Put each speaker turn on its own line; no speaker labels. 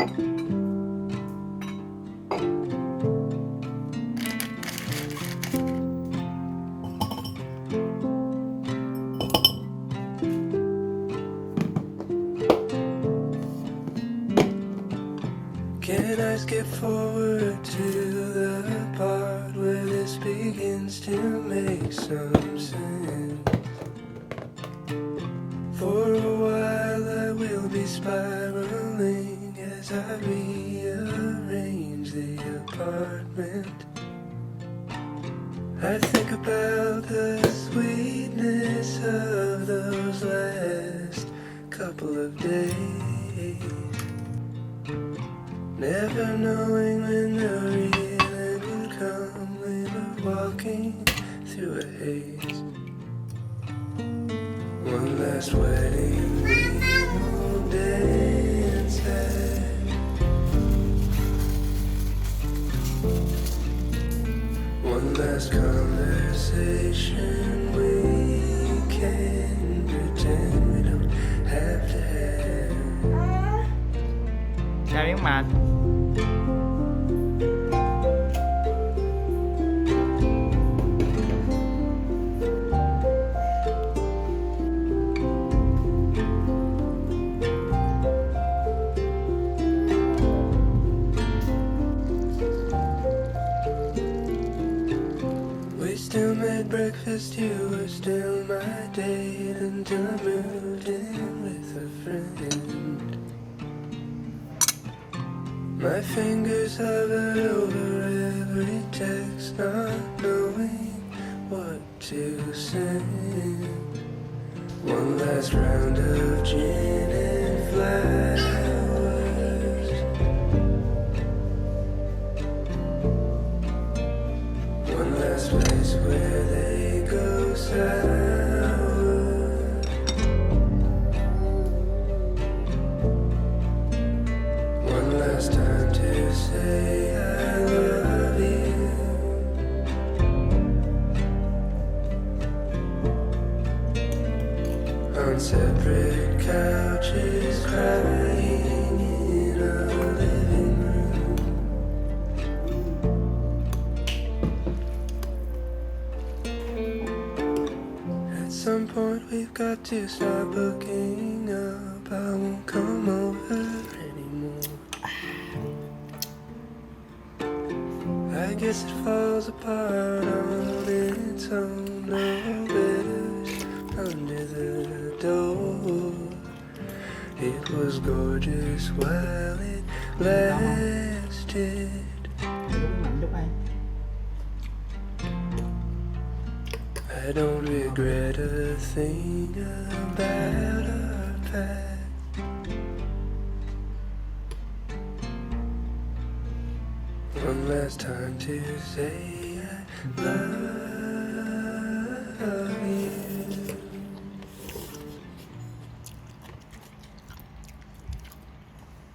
Can I skip forward to the part where this begins to make some sense? For a while I will be spiraling as I rearrange the apartment. I think about the sweetness of those last couple of days, never knowing when the real end would come. We were walking through a haze. One last wedding we won't dance at. One last conversation we can pretend we don't have to have.
Chào miếng mệt. Still made breakfast, you were still my date until I moved in with a friend. My fingers hovered over every text, not knowing what to send. One last round of gin and flowers. One last place where they go sour. One last time to say I love you. On separate couches, crying in a living room. At some point we've got to start booking up. I won't come over anymore. I guess it falls apart on its own. No better under the door. It was gorgeous while it lasted. I don't regret a thing about our past. One last time to say I love you.